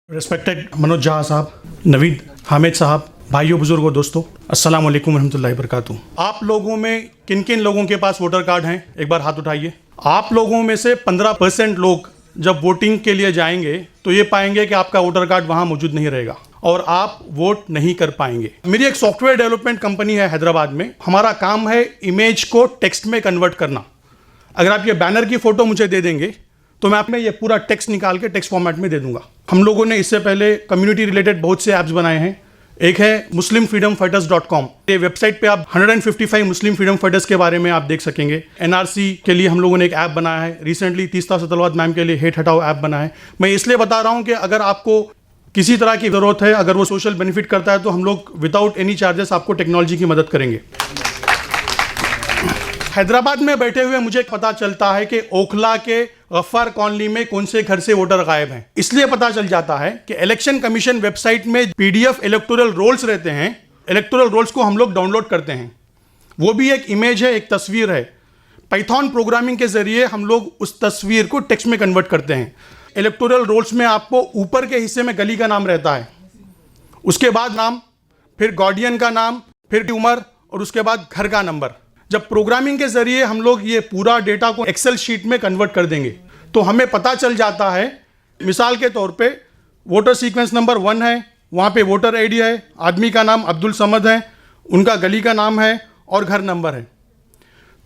Respected Manoj जहाँ साहब, नवीद हामिद साहब, भाइयों बुजुर्गों दोस्तों, अस्सलाम वालेकुम रहमतुल्लाहि वबरकातुहू। आप लोगों में किन किन लोगों के पास वोटर कार्ड हैं, एक बार हाथ उठाइए। आप लोगों में से 15% लोग जब वोटिंग के लिए जाएंगे तो ये पाएंगे कि आपका वोटर कार्ड वहाँ मौजूद नहीं रहेगा और आप वोट नहीं कर पाएंगे। मेरी एक सॉफ्टवेयर डेवलपमेंट कंपनी है हैदराबाद में। हमारा काम है इमेज को टेक्स्ट में कन्वर्ट करना। अगर आप ये बैनर की फोटो मुझे दे देंगे तो मैं आप में ये पूरा टेक्स्ट निकाल के टेक्स्ट फॉर्मेट में दे दूंगा। हम लोगों ने इससे पहले कम्युनिटी रिलेटेड बहुत से ऐप्स बनाए हैं। एक है muslimfreedomfighters.com। ये वेबसाइट पे आप 155 मुस्लिम फ्रीडम फाइटर्स के बारे में आप देख सकेंगे। एनआरसी के लिए हम लोगों ने एक ऐप बनाया है। रिसेंटली तीस्ता सतलवाद मैम के लिए हेट हटाओ ऐप बना है। मैं इसलिए बता रहा हूं कि अगर आपको किसी तरह की जरूरत है, अगर वो सोशल बेनिफिट करता है, तो हम लोग विदाउट एनी चार्जेस आपको टेक्नोलॉजी की मदद करेंगे। हैदराबाद में बैठे हुए मुझे पता चलता है कि ओखला के गफ्फार कॉलोनी में कौन से घर से वोटर गायब हैं। इसलिए पता चल जाता है कि इलेक्शन कमीशन वेबसाइट में पीडीएफ इलेक्टोरल रोल्स रहते हैं। इलेक्टोरल रोल्स को हम लोग डाउनलोड करते हैं। वो भी एक इमेज है, एक तस्वीर है। पाइथन प्रोग्रामिंग के जरिए हम लोग उस तस्वीर को टेक्स्ट में कन्वर्ट करते हैं। इलेक्टोरल रोल्स में आपको ऊपर के हिस्से में गली का नाम रहता है, उसके बाद नाम, फिर गार्डियन का नाम, फिर उम्र और उसके बाद घर का नंबर। जब प्रोग्रामिंग के जरिए हम लोग ये पूरा डेटा को एक्सेल शीट में कन्वर्ट कर देंगे तो हमें पता चल जाता है, मिसाल के तौर पे वोटर सीक्वेंस नंबर 1 है, वहाँ पे वोटर आईडी है, आदमी का नाम अब्दुल समद है, उनका गली का नाम है और घर नंबर है।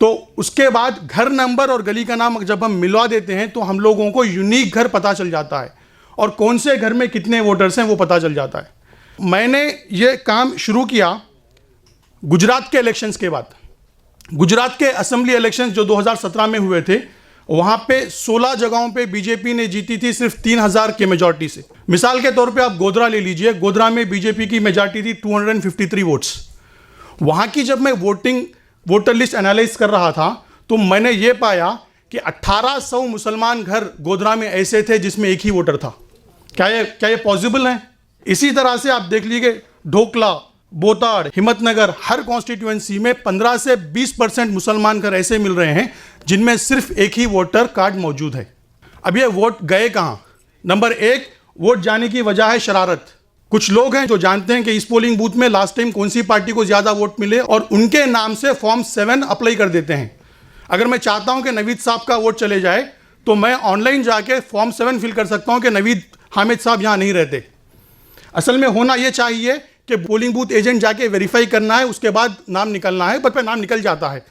तो उसके बाद घर नंबर और गली का नाम जब हम मिलवा देते हैं तो हम लोगों को यूनिक घर पता चल जाता है और कौन से घर में कितने वोटर्स हैं वो पता चल जाता है। मैंने ये काम शुरू किया गुजरात के इलेक्शंस के बाद। गुजरात के असेंबली इलेक्शंस जो 2017 में हुए थे, वहां पे 16 जगहों पे बीजेपी ने जीती थी सिर्फ 3000 के मेजॉरिटी से। मिसाल के तौर पे आप गोधरा ले लीजिए। गोधरा में बीजेपी की मेजॉरिटी थी 253 वोट्स। वहां की जब मैं वोटर लिस्ट एनालाइज कर रहा था तो मैंने ये पाया कि 1800 मुसलमान घर गोधरा में ऐसे थे जिसमें एक ही वोटर था। क्या ये पॉसिबल है? इसी तरह से आप देख लीजिए ढोकला, बोताड़, हिम्मतनगर, हर कॉन्स्टिट्यूएंसी में 15 से 20% मुसलमान घर ऐसे मिल रहे हैं जिनमें सिर्फ एक ही वोटर कार्ड मौजूद है। अब ये वोट गए कहाँ? नंबर 1, वोट जाने की वजह है शरारत। कुछ लोग हैं जो जानते हैं कि इस पोलिंग बूथ में लास्ट टाइम कौन सी पार्टी को ज्यादा वोट मिले और उनके नाम से फॉर्म 7 अप्लाई कर देते हैं। अगर मैं चाहता हूं कि नवीद साहब का वोट चले जाए तो मैं ऑनलाइन जाके फॉर्म 7 फिल कर सकता हूं कि नवीद हामिद साहब यहां नहीं रहते। असल में होना यह चाहिए कि पोलिंग बूथ एजेंट जाके वेरीफाई करना है, उसके बाद नाम निकलना है, पर नाम निकल जाता है।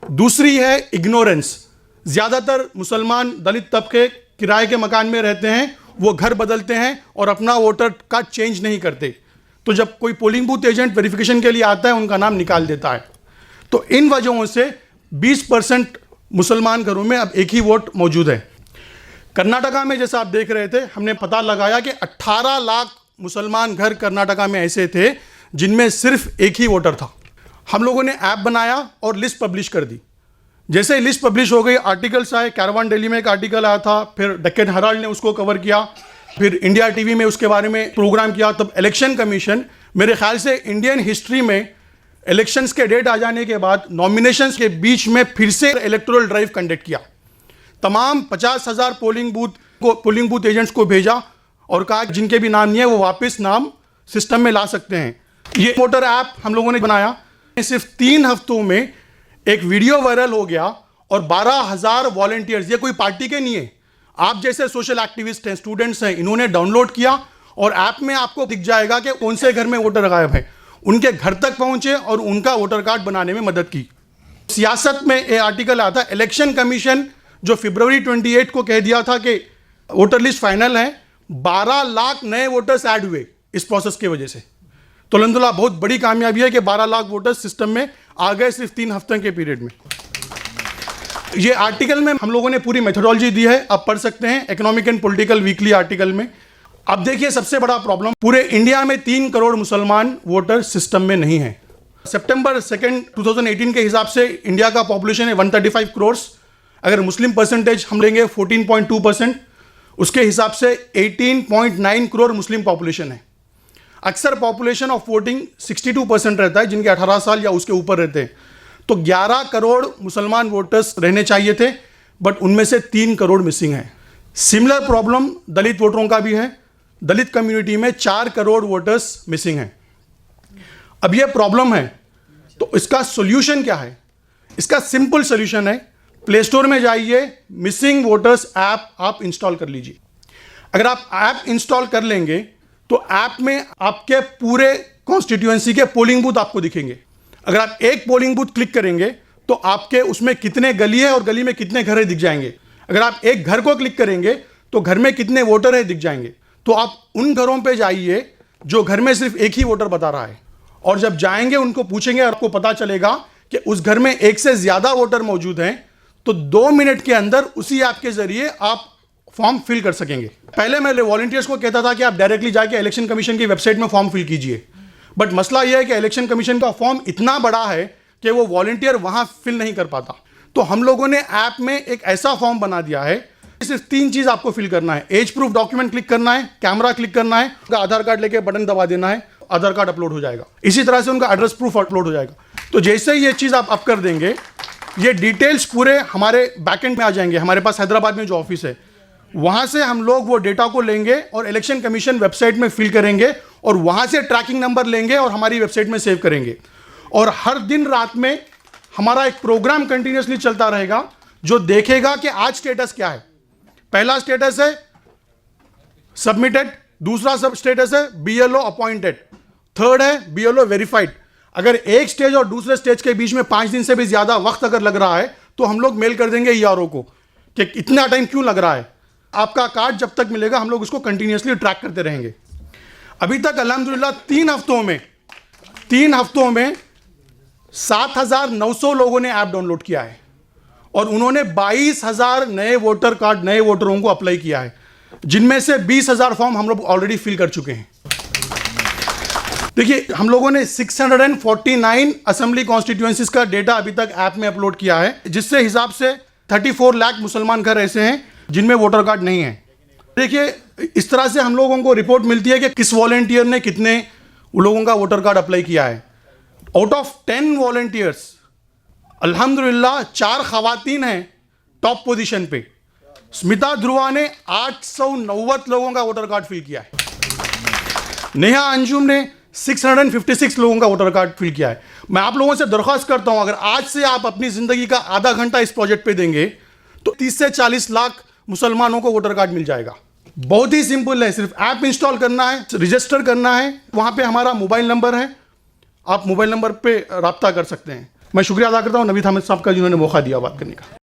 दूसरी है इग्नोरेंस। ज्यादातर मुसलमान दलित तबके किराए के मकान में रहते हैं, वो घर बदलते हैं और अपना वोटर कार्ड चेंज नहीं करते। तो जब कोई पोलिंग बूथ एजेंट वेरिफिकेशन के लिए आता है उनका नाम निकाल देता है। तो इन वजहों से 20% मुसलमान घरों में अब एक ही वोट मौजूद है। कर्नाटका में जैसा आप देख रहे थे, हमने पता लगाया कि 18 लाख मुसलमान घर कर्नाटका में ऐसे थे जिनमें सिर्फ एक ही वोटर था। हम लोगों ने ऐप बनाया और लिस्ट पब्लिश कर दी। जैसे ही लिस्ट पब्लिश हो गई, आर्टिकल्स आए। कैरवान डेली में एक आर्टिकल आया था, फिर डेक्कन हेराल्ड ने उसको कवर किया, फिर इंडिया टीवी में उसके बारे में प्रोग्राम किया। तब इलेक्शन कमीशन, मेरे ख्याल से इंडियन हिस्ट्री में इलेक्शंस के डेट आ जाने के बाद नॉमिनेशंस के बीच में फिर से इलेक्टोरल ड्राइव कंडक्ट किया। तमाम 50,000 पोलिंग बूथ एजेंट्स को भेजा और कहा कि जिनके भी नाम नहीं है वो वापस नाम सिस्टम में ला सकते हैं। ये वोटर ऐप हम लोगों ने बनाया। सिर्फ 3 हफ्तों में एक वीडियो वायरल हो गया और 12,000 वॉलंटियर्स, ये कोई पार्टी के नहीं है, आप जैसे सोशल एक्टिविस्ट हैं, स्टूडेंट्स हैं, इन्होंने डाउनलोड किया और ऐप में आपको दिख जाएगा कि कौन से घर में वोटर गायब है। उनके घर तक पहुंचे और उनका वोटर कार्ड बनाने में मदद की। सियासत में एक आर्टिकल आता है, इलेक्शन कमीशन जो फरवरी 28 को कह दिया था कि वोटर लिस्ट फाइनल है, 12 लाख नए वोटर्स ऐड हुए इस प्रोसेस की वजह से। तो अल्हम्दुलिल्लाह बहुत बड़ी कामयाबी है कि 12 लाख वोटर्स सिस्टम में आ गए सिर्फ 3 हफ्ते के पीरियड में। ये आर्टिकल में हम लोगों ने पूरी मेथोडोलॉजी दी है, आप पढ़ सकते हैं, economic and political weekly article में। अब देखिए सबसे बड़ा प्रॉब्लम, पूरे इंडिया में 3 करोड़ मुसलमान वोटर सिस्टम में नहीं है। सितंबर 2, 2018 के हिसाब से इंडिया का पॉपुलेशन है 135 करोड़। अगर मुस्लिम परसेंटेज हम लेंगे 14.2%, उसके हिसाब से 18.9 करोड़ मुस्लिम पॉपुलेशन है। अक्सर पॉपुलेशन ऑफ वोटिंग 62% रहता है, जिनके 18 साल या उसके ऊपर रहते हैं। तो 11 करोड़ मुसलमान वोटर्स रहने चाहिए थे, बट उनमें से 3 करोड़ मिसिंग है। सिमिलर प्रॉब्लम दलित वोटरों का भी है। दलित कम्युनिटी में 4 करोड़ वोटर्स मिसिंग हैं। अब ये प्रॉब्लम है, तो इसका सॉल्यूशन क्या है? इसका सिंपल सॉल्यूशन है, प्ले स्टोर में जाइए, मिसिंग वोटर्स ऐप आप इंस्टॉल कर लीजिए। अगर आप ऐप इंस्टॉल कर लेंगे तो ऐप में आपके पूरे कॉन्स्टिट्यूएंसी के पोलिंग बूथ आपको दिखेंगे। अगर आप एक पोलिंग बूथ क्लिक करेंगे तो आपके उसमें कितने गली है और गली में कितने घर है दिख जाएंगे। अगर आप एक घर को क्लिक करेंगे तो घर में कितने वोटर है दिख जाएंगे। तो आप उन घरों पे जाइए जो घर में सिर्फ एक ही वोटर बता रहा है, और जब जाएंगे उनको पूछेंगे, आपको पता चलेगा कि उस घर में एक से ज्यादा वोटर मौजूद हैं, तो 2 मिनट के अंदर उसी ऐप के जरिए आप फॉर्म फिल कर सकेंगे। पहले मैं वॉलंटियर्स को कहता था कि आप डायरेक्टली जाके इलेक्शन कमीशन की वेबसाइट में फॉर्म फिल कीजिए, बट मसला यह है कि इलेक्शन कमीशन का फॉर्म इतना बड़ा है कि वो वॉलंटियर वहां फिल नहीं कर पाता। तो हम लोगों ने ऐप में एक ऐसा फॉर्म बना दिया है, सिर्फ 3 चीज आपको फिल करना है। एज प्रूफ डॉक्यूमेंट क्लिक करना है, कैमरा क्लिक करना है, उनका आधार कार्ड लेके बटन दबा देना है, आधार कार्ड अपलोड हो जाएगा। इसी तरह से उनका एड्रेस प्रूफ अपलोड हो जाएगा। तो जैसे ही ये चीज आप अप कर देंगे, ये डिटेल्स पूरे हमारे बैकएंड में आ जाएंगे। हमारे पास हैदराबाद में जो ऑफिस है, वहां से हम लोग वो डेटा को लेंगे और इलेक्शन कमीशन वेबसाइट में फिल करेंगे, और वहां से ट्रैकिंग नंबर लेंगे और हमारी वेबसाइट में सेव करेंगे। और हर दिन रात में हमारा एक प्रोग्राम कंटिन्यूसली चलता रहेगा जो देखेगा कि आज स्टेटस क्या है। पहला स्टेटस है सबमिटेड, दूसरा सब स्टेटस है BLO अपॉइंटेड, थर्ड है BLO वेरीफाइड। अगर एक स्टेज और दूसरे स्टेज के बीच में 5 दिन से भी ज्यादा वक्त अगर लग रहा है तो हम लोग मेल कर देंगे ERO को कि इतना टाइम क्यों लग रहा है। आपका कार्ड जब तक मिलेगा हम लोग उसको कंटिन्यूसली ट्रैक करते रहेंगे। अभी तक अल्हम्दुलिल्लाह 3 हफ्तों में 7,900 लोगों ने ऐप डाउनलोड किया है, और उन्होंने 22,000 नए वोटर कार्ड, नए वोटरों को अप्लाई किया है, जिनमें से 20,000 फॉर्म हम लोग ऑलरेडी फिल कर चुके हैं। देखिए, हम लोगों ने 649 असेंबली कॉन्स्टिट्यूएंसीज का डेटा अभी तक ऐप में अपलोड किया है, जिससे हिसाब से 34 लाख मुसलमान घर ऐसे हैं जिनमें वोटर कार्ड नहीं है। देखिए, इस तरह से हम लोगों को रिपोर्ट मिलती है कि किस वॉलंटियर ने कितने लोगों का वोटर कार्ड अप्लाई किया है। आउट ऑफ 10 वॉलंटियर्स अल्हम्दुलिल्लाह 4 खवातीन हैं टॉप पोजीशन पे। स्मिता ध्रुवा ने 890 लोगों का वोटर कार्ड फिल किया है। नेहा अंजुम ने 656 लोगों का वोटर कार्ड फिल किया है। मैं आप लोगों से दरख्वास्त करता हूं, अगर आज से आप अपनी जिंदगी का आधा घंटा इस प्रोजेक्ट पे देंगे तो 30 से 40 लाख मुसलमानों को वोटर कार्ड मिल जाएगा। बहुत ही सिंपल है, सिर्फ ऐप इंस्टॉल करना है, रजिस्टर करना है, वहां पे हमारा मोबाइल नंबर है, आप मोबाइल नंबर पे राब्ता कर सकते हैं। मैं शुक्रिया अदा करता हूं नवीद हामिद साहब का जिन्होंने मौका दिया बात करने का।